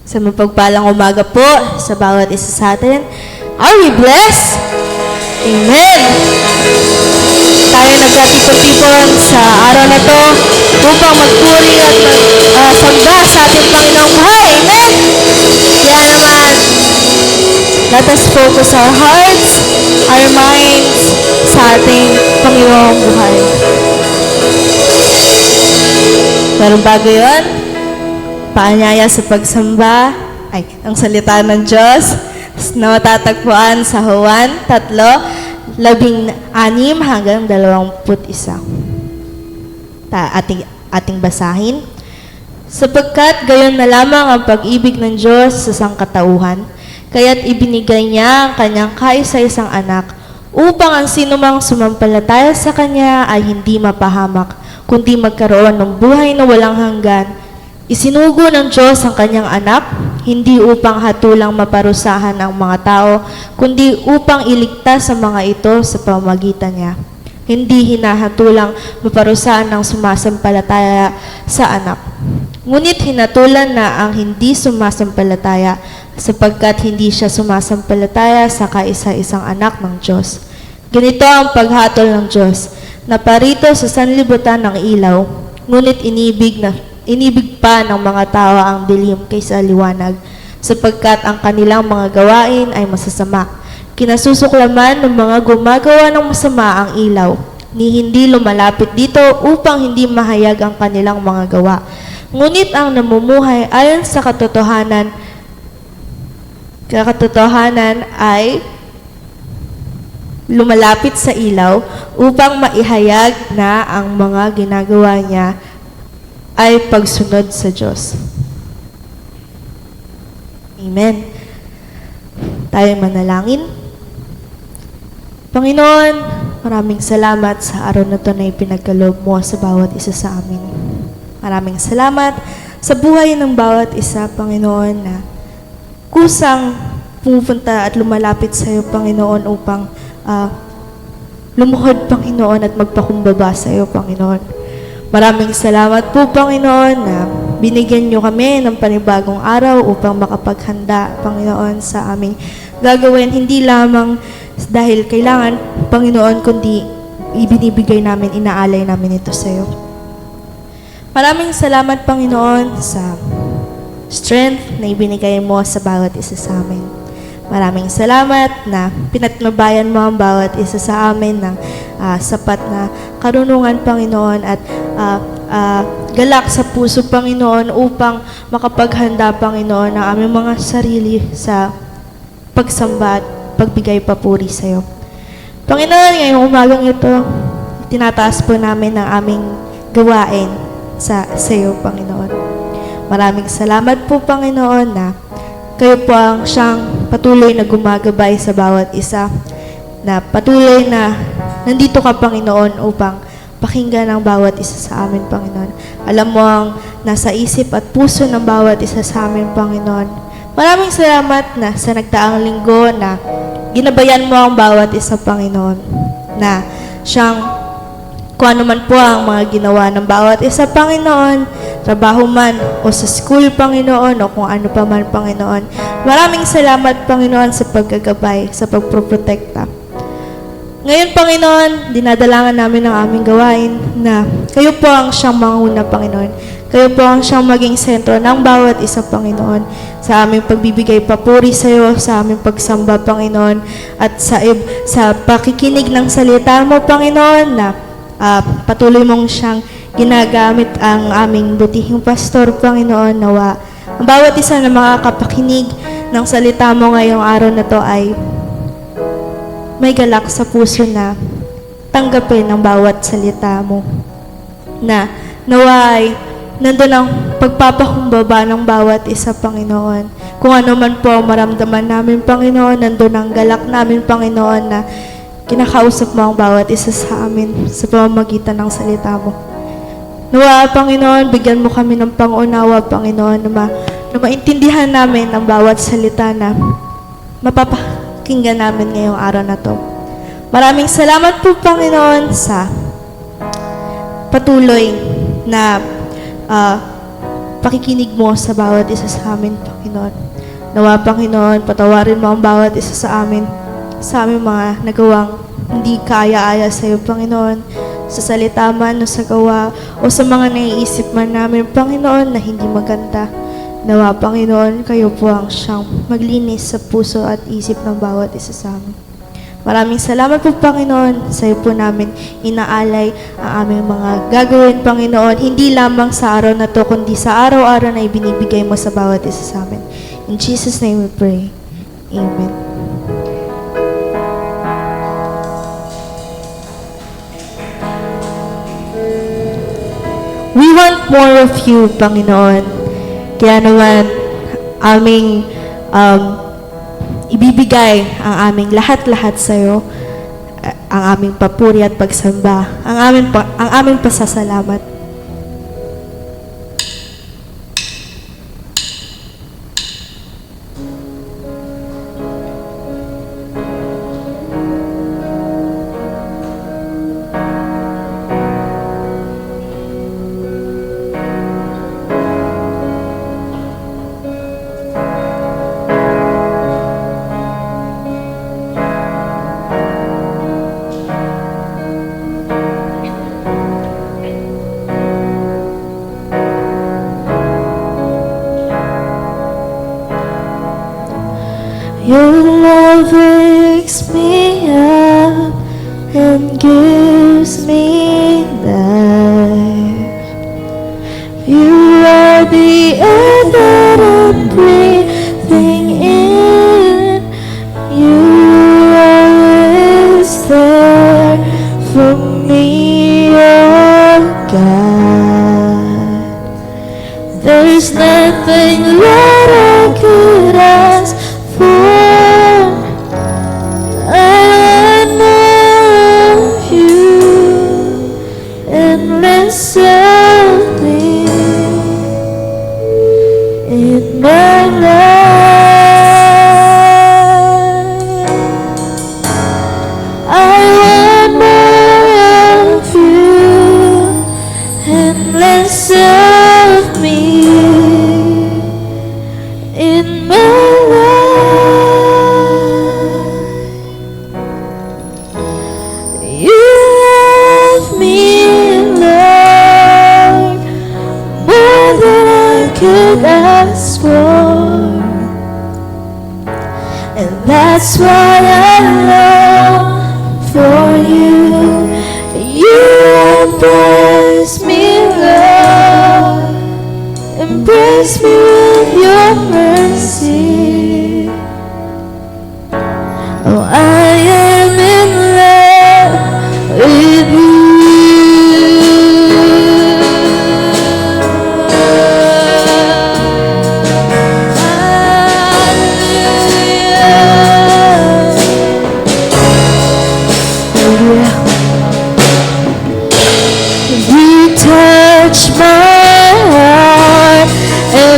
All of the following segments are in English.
Sa mapagpalang umaga po sa bawat isa sa atin. Are we blessed? Amen! Tayo nagkatipon-tipon sa araw na to upang magpuri at magsamba sa ating Panginoong buhay. Amen! Kaya naman, let us focus our hearts, our minds sa ating Panginoong buhay. Pero bago yun, paanyaya sa pagsamba, ang salita ng Diyos na matatagpuan sa Juan 3:16 hanggang 21. Ating basahin. Sapagkat gayon na lamang ang pag-ibig ng Diyos sa sangkatauhan, kaya't ibinigay niya ang kanyang kaisa-isang anak, upang ang sinumang sumampalataya sa kanya ay hindi mapahamak, kundi magkaroon ng buhay na walang hanggan. Isinugo ng Diyos ang kanyang anak, hindi upang hatulang maparusahan ang mga tao, kundi upang iligtas ang mga ito sa pamamagitan niya. Hindi hinahatulang maparusahan ang sumasampalataya sa anak. Ngunit hinatulan na ang hindi sumasampalataya, sapagkat hindi siya sumasampalataya sa kaisa-isang anak ng Diyos. Ganito ang paghatol ng Diyos, na parito sa sanlibutan ng ilaw, ngunit inibig pa ng mga tao ang dilim kaysa liwanag, sapagkat ang kanilang mga gawain ay masasama. Kinasusuklaman ng mga gumagawa ng masama ang ilaw, ni hindi lumalapit dito upang hindi mahayag ang kanilang mga gawa. Ngunit ang namumuhay ayon sa katotohanan ay lumalapit sa ilaw upang maihayag na ang mga ginagawa niya ay pagsunod sa Diyos. Amen. Tayo manalangin. Panginoon, maraming salamat sa araw na ito na ipinagkaloob mo sa bawat isa sa amin. Maraming salamat sa buhay ng bawat isa, Panginoon, na kusang pumupunta at lumalapit sa iyo, Panginoon, upang lumuhod, Panginoon, at magpakumbaba sa iyo, Panginoon. Maraming salamat po, Panginoon, na binigyan niyo kami ng panibagong araw upang makapaghanda, Panginoon, sa aming gagawin. Hindi lamang dahil kailangan, Panginoon, kundi ibinibigay namin, inaalay namin ito sa iyo. Maraming salamat, Panginoon, sa strength na ibinigay mo sa bawat isa sa amin. Maraming salamat na pinatnubayan mo ang bawat isa sa amin ng sapat na karunungan, Panginoon, at galak sa puso, Panginoon, upang makapaghanda, Panginoon, ng aming mga sarili sa pagsamba at pagbigay papuri sa iyo. Panginoon, ngayong umagang ito, tinataas po namin ang aming gawain sa iyo, Panginoon. Maraming salamat po, Panginoon, na kayo po ang siyang patuloy na gumagabay sa bawat isa, na patuloy na nandito ka, Panginoon, upang pakinggan ang bawat isa sa amin, Panginoon. Alam mo ang nasa isip at puso ng bawat isa sa amin, Panginoon. Maraming salamat na sa nagdaang linggo na ginabayan mo ang bawat isa, Panginoon, na siyang kung ano man po ang mga ginawa ng bawat isa, Panginoon, trabaho man o sa school, Panginoon, o kung ano pa man, Panginoon. Maraming salamat, Panginoon, sa paggagabay, sa pagproprotekta. Ngayon, Panginoon, dinadalangan namin ang aming gawain na kayo po ang siyang manguna, Panginoon. Kayo po ang siyang maging sentro ng bawat isa, Panginoon, sa aming pagbibigay papuri sa iyo, sa aming pagsamba, Panginoon, at sa pakikinig ng salita mo, Panginoon, na patuloy mong siyang ginagamit ang aming butihing pastor, Panginoon. Nawa ang bawat isa na makakapakinig ng salita mo ngayong araw na to ay may galak sa puso na tanggapin ang bawat salita mo, na nawa ay nandun ang pagpapakumbaba ng bawat isa, Panginoon. Kung ano man po ang maramdaman namin, Panginoon, nandun ang galak namin, Panginoon, na kinakausap mo ang bawat isa sa amin sa pamamagitan ng salita mo. Nawa, Panginoon, bigyan mo kami ng pangunawa, Panginoon, na maintindihan namin ang bawat salita na mapapakinggan namin ngayong araw na to. Maraming salamat po, Panginoon, sa patuloy na pakikinig mo sa bawat isa sa amin, Panginoon. Nawa, Panginoon, patawarin mo ang bawat isa sa aming mga nagawang hindi kaaya-aya sa iyo, Panginoon, sa salita man o sa gawa o sa mga naiisip man namin, Panginoon, na hindi maganda. Nawa, Panginoon, kayo po ang siyang maglinis sa puso at isip ng bawat isa sa amin. Maraming salamat po, Panginoon. Sa iyo po namin inaalay ang aming mga gagawin, Panginoon, hindi lamang sa araw na to, kundi sa araw-araw na ibinibigay mo sa bawat isa sa amin. In Jesus' name we pray. Amen. We want more of you, Panginoon. Kaya naman, aming ibibigay ang aming lahat-lahat sa iyo, ang aming papuri at pagsamba, ang aming pasasalamat. Your love wakes me up and gives me life. You are the air that I'm breathing in. You are always there for me, oh God. There's nothing that I could ask for. Endless of me in my life. I want more of you, endless of me in my life. You love me could ask for, and that's why I long for you. You embrace me, Lord, embrace me with your mercy. Oh, I am in love with you.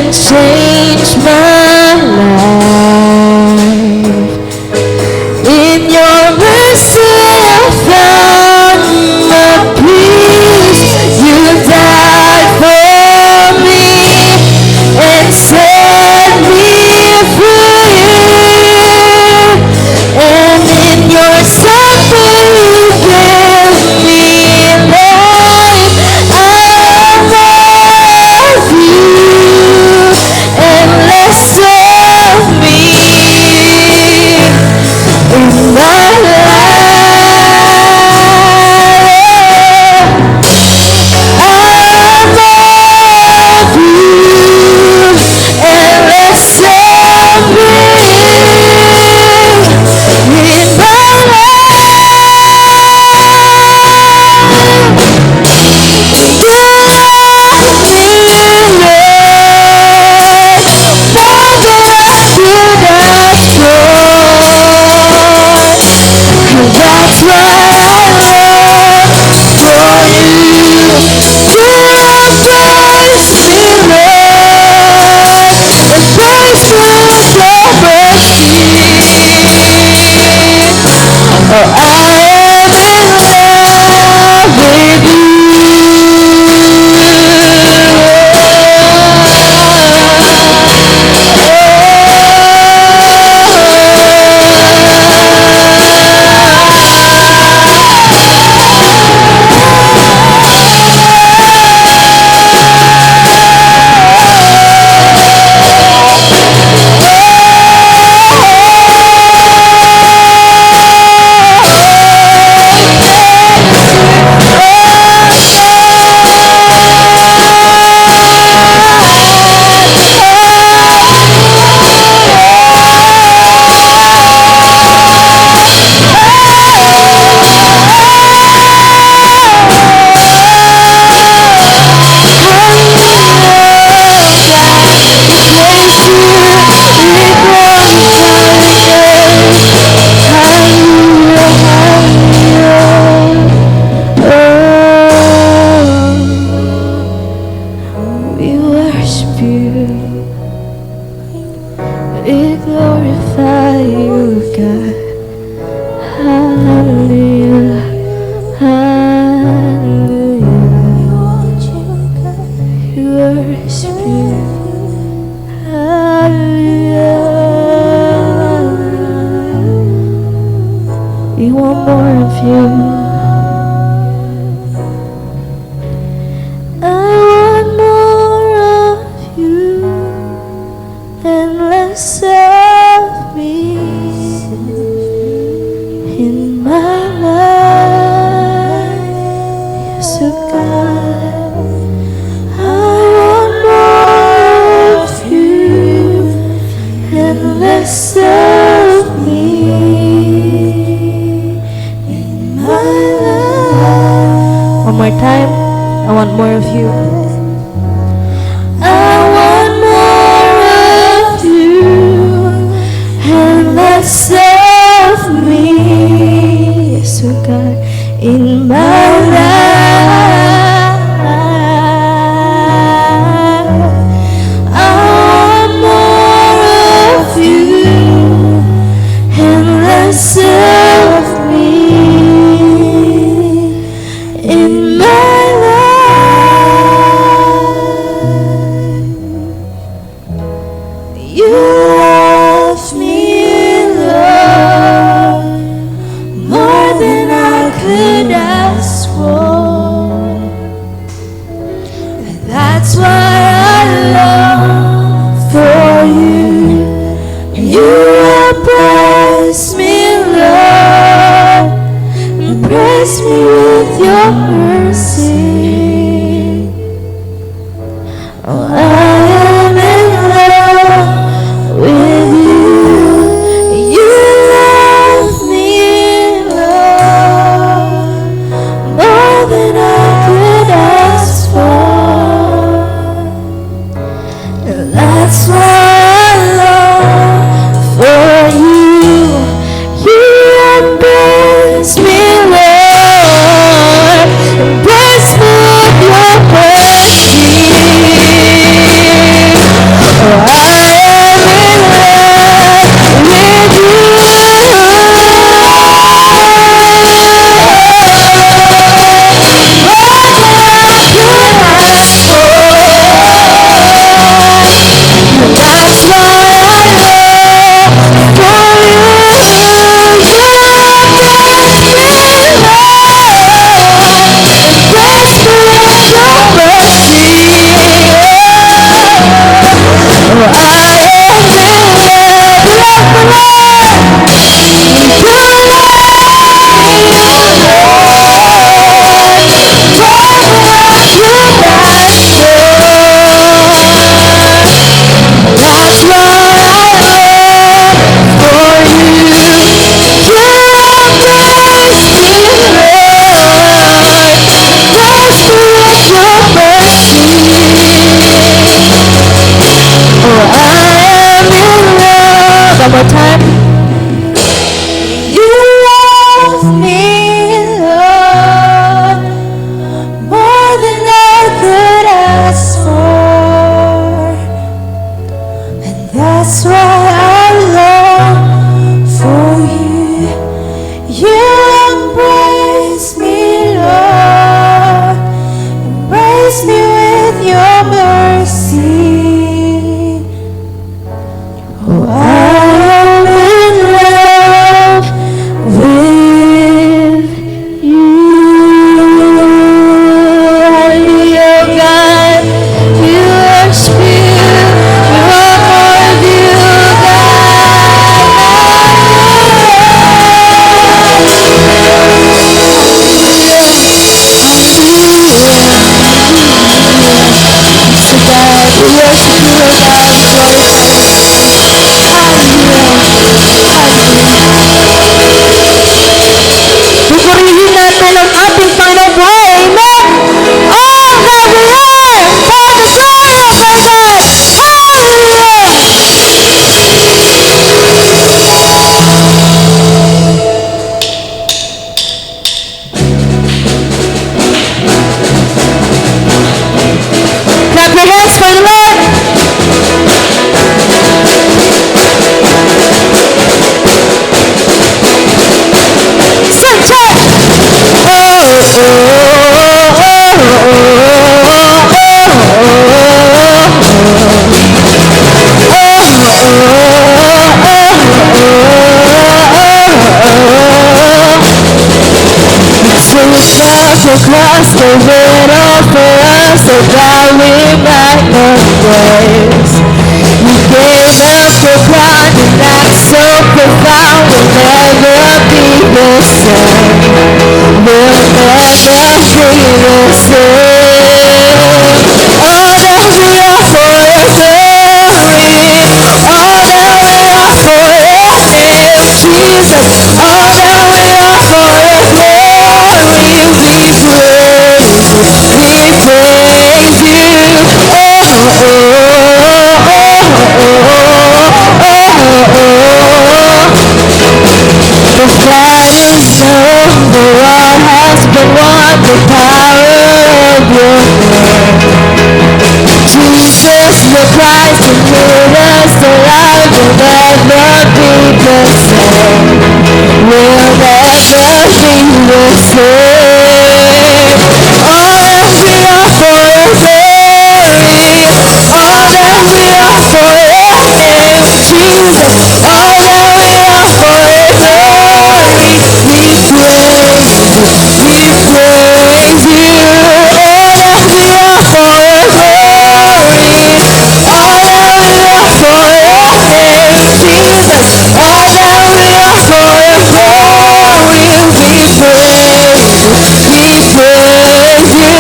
Change my life in God. Hallelujah, hallelujah. We worship you. Hallelujah. We want more of you. I want more of you and less of me in my life. Yes, oh God, I want more of you and less of me in my life. One more time. I want more of you. I want more of you and less of me. Yes, oh God, in my life. I want more of you and less of me in my life. You love me, Lord, more than I could ask for. And that's why I long for you. You embrace me, Lord, embrace me with your mercy. Oh, I am in love with you. You love me, Lord, more than I could ask for. And that's why I long for you. You embrace me, Lord, embrace me with your mercy. Oh, I am in love with you. That's why I long for you. You embrace me, one more time. You love me, Lord, more than I could ask for. And that's why I long for you. You embrace me, Lord, embrace me with your mercy. Oh, I am in love with you. Hallelujah, God. We worship you. We want more of you, So God, we worship you, Lord God. Glorify you. Pupurihin natin ang ating Panginoong buhay. Amen! All that we are for the glory of our God. Hallelujah! Clap your hands for the Lord! gave it all for us so that we might know grace. You gave up your crown and that's so profound. We'll never be the same. We'll never be the same. All that we are for your glory. All that we are for your name, Jesus. All that we are for your glory. We praise you. The fight is done, the war has been won, the power of your name. Jesus, the Christ who made us alive, will never be the same. We'll never be the same. All that we are for your glory, all that we are for your name, Jesus. All that we are for your glory, we praise you, we praise you. All that we are for your glory, all that we are for your name, Jesus. All that we are for your glory, we praise you, we praise you.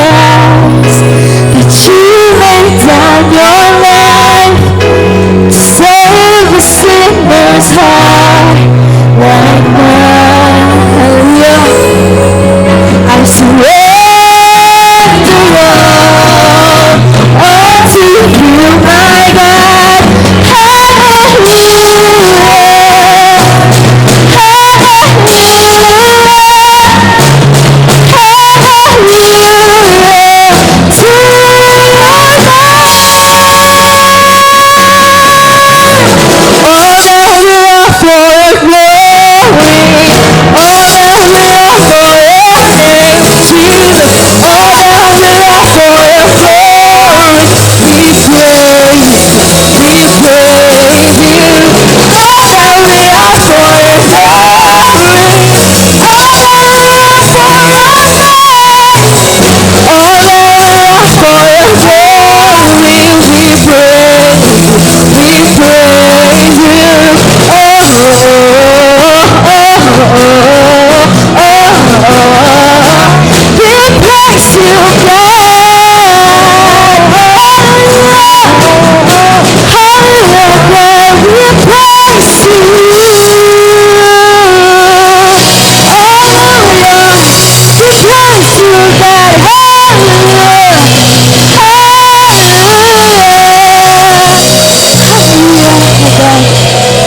Sacrifice that you laid down your life to save a sinner's heart like mine. Hallelujah. I surrender all to you, my God.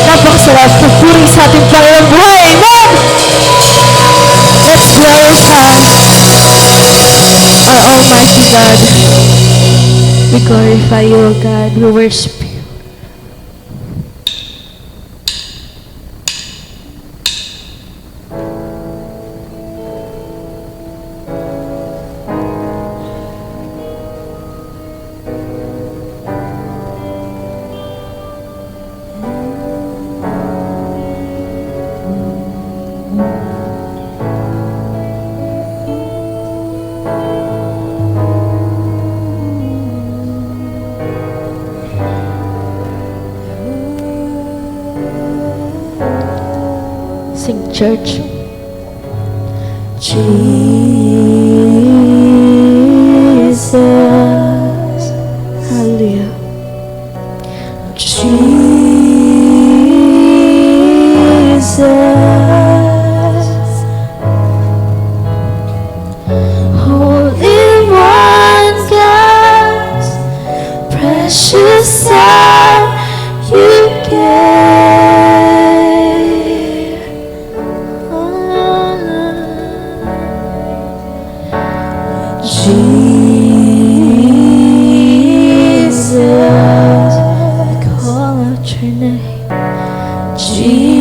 Napakasarap pupuri sa ating Panginoon buhay. Amen! Let's glorify our Almighty God. We glorify you, O God. We worship you. Sing, church. Jesus, hallelujah. Jesus, Holy One, God's precious Son, you gave. Jesus, I call out your name. Jesus.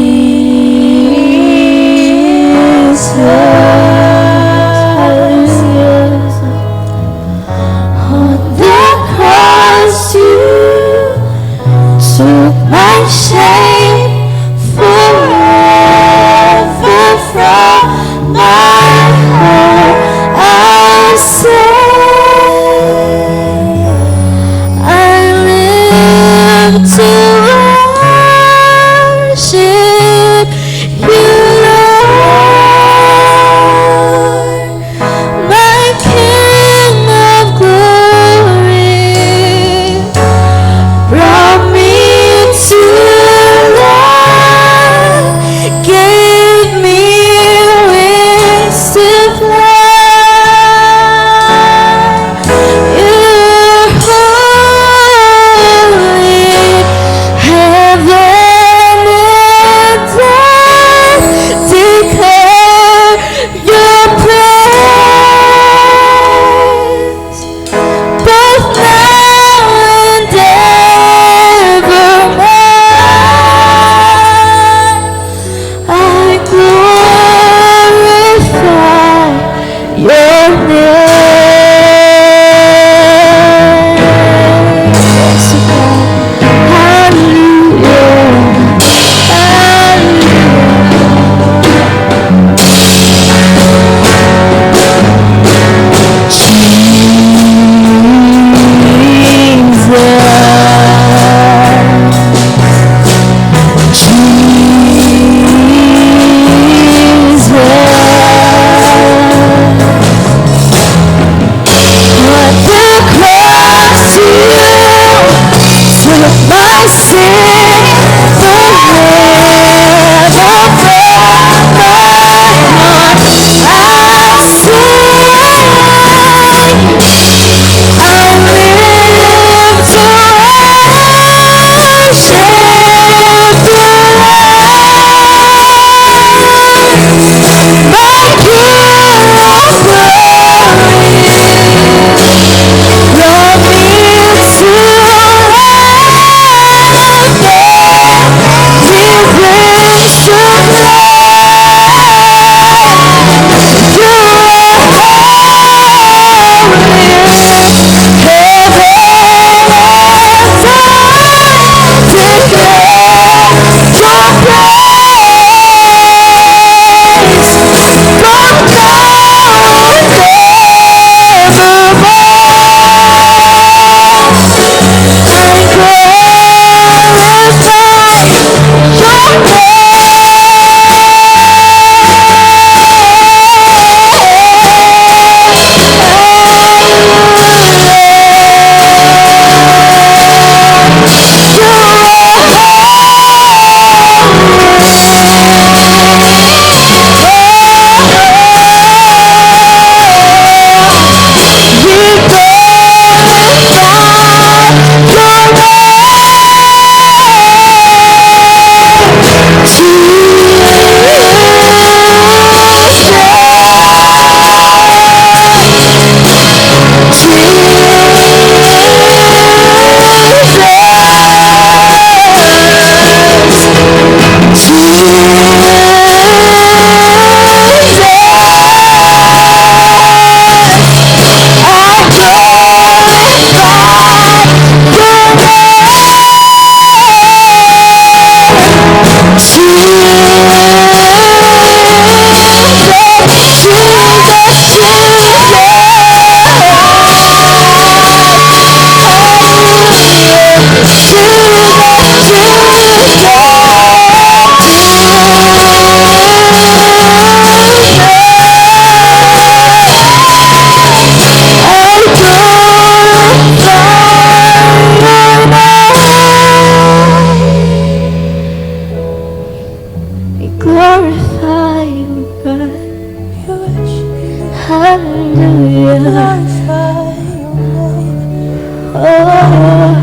Glorify you, God. Hallelujah. Oh,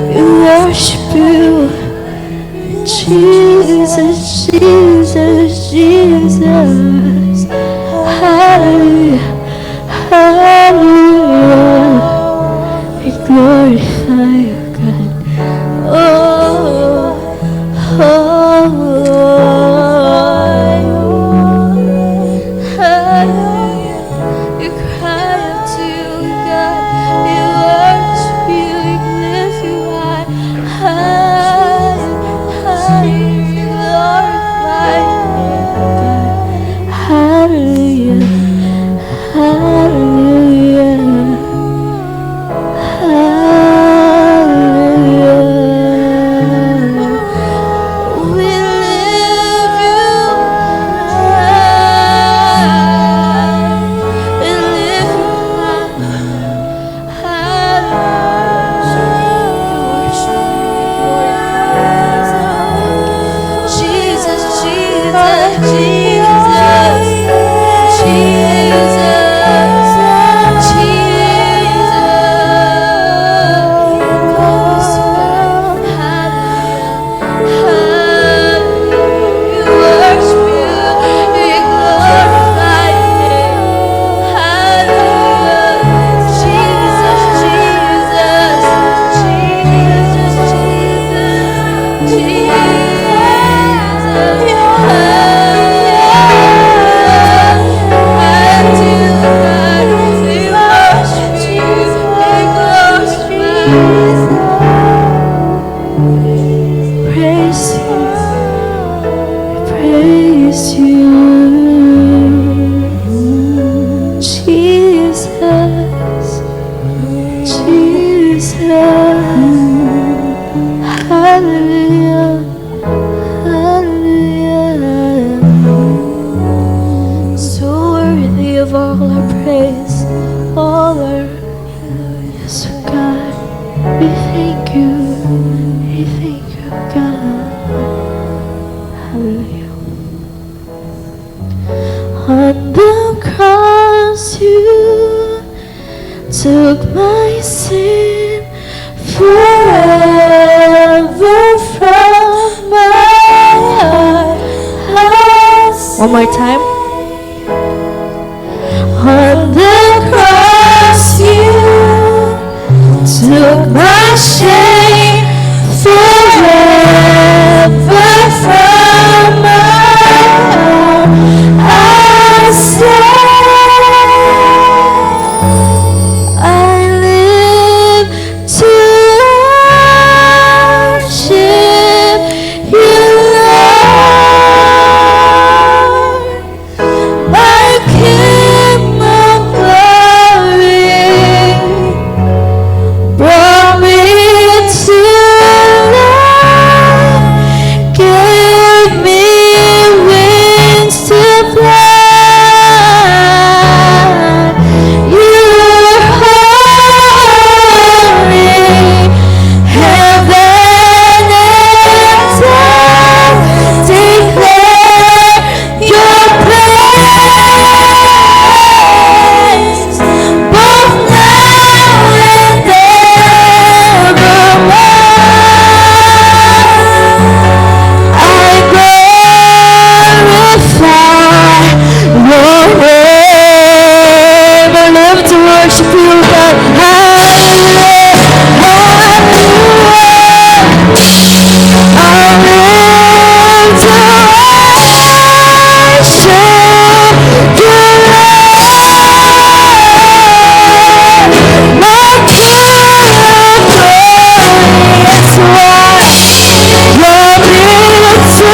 we worship you, Jesus, Jesus, Jesus. Hallelujah, hallelujah. We glorify you, God. Oh, oh. God. Hallelujah. On the cross you took my sin forever from my heart. One more time. On the cross you took my shame forever from my heart. I live to worship you, Lord, my King of glory, brought me to life, gave me wings to fly. You are holy, heaven and earth declare your praise, both now and evermore. I glorify your name. I live to worship you, God. Hallelujah, hallelujah. I live to worship you, Lord, my King of glory. That's why you're beautiful.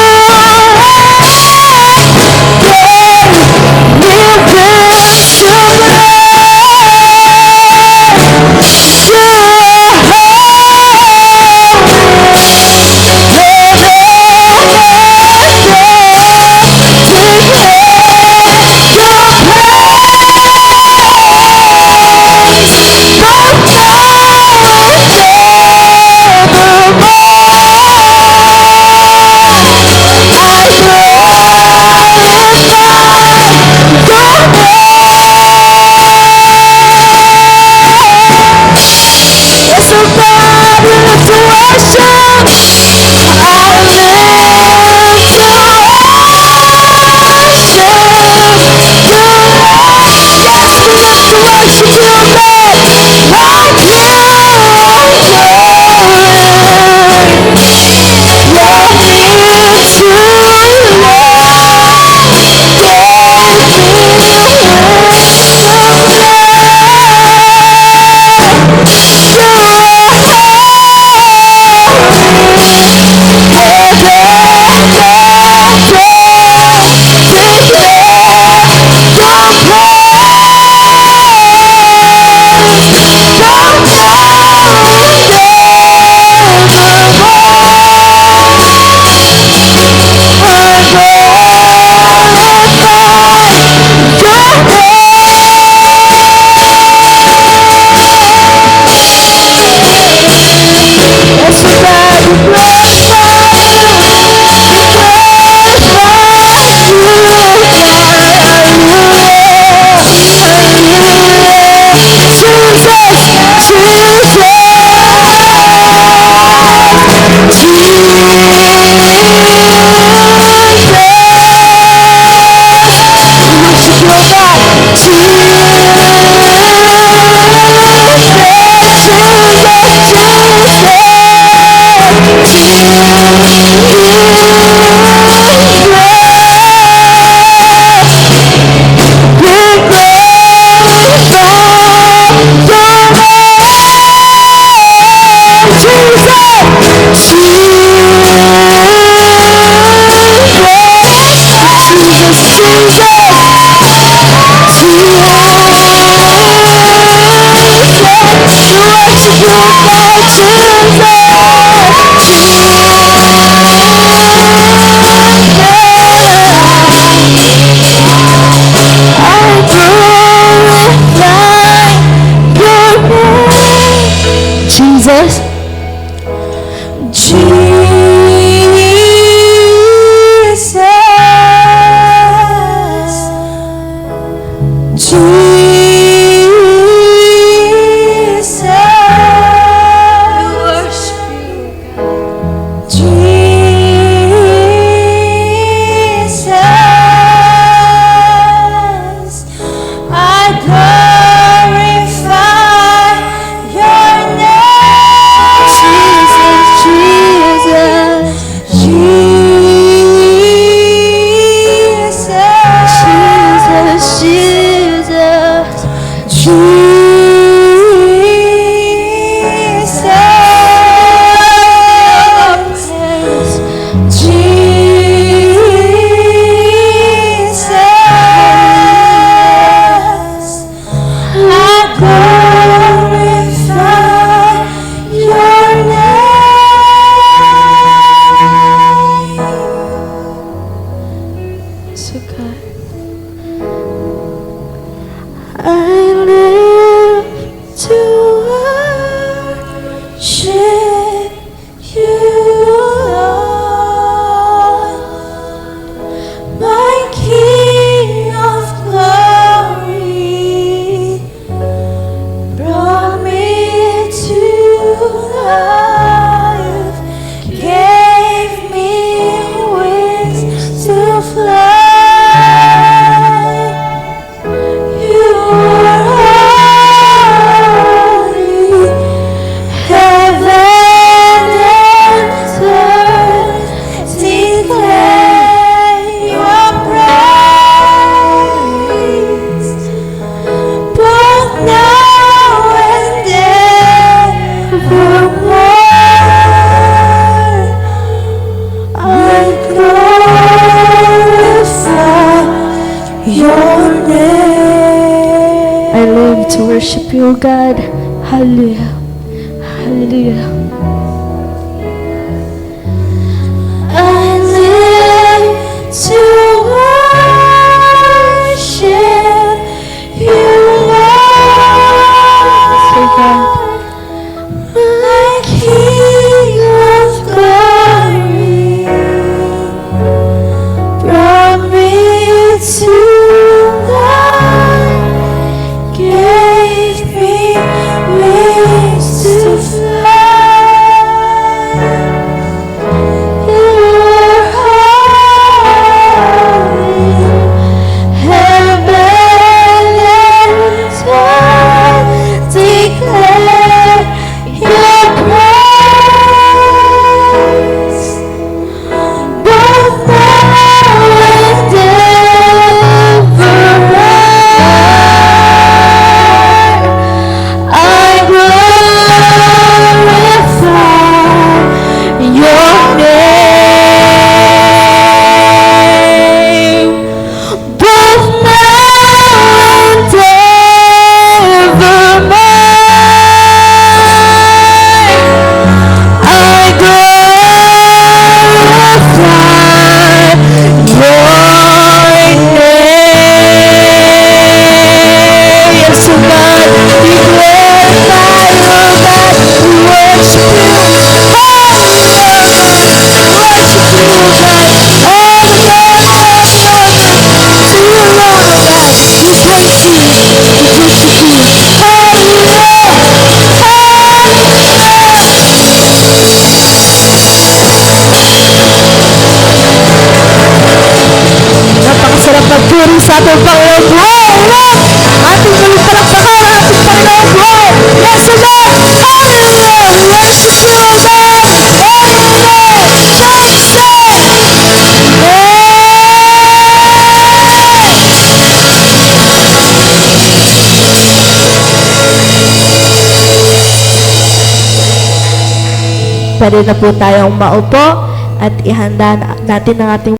Jesus, Jesus. worship you, God. Hallelujah. Hallelujah. I live to worship you, Lord. My King of glory, brought me to life, gave me wings to fly. You are holy, heaven and earth declare your praise. Both now and evermore, I glorify your name. Both now and evermore, I glorify your name. Yes, oh God, we glorify you, oh God. We worship you. Hallelujah. Worship you, oh God. All the glory, all the honor to you alone, oh God. We praise you. We worship you. Hallelujah. Napakasarap magpuri sa ating Panginoon. Wow! Wow! Ating muling palakpakan ang ating Panginoon. Wow! Yes, O God! Hallelujah! We worship you, O God! Hallelujah! Praise Pwede na po tayong maupo at ihanda natin ang ating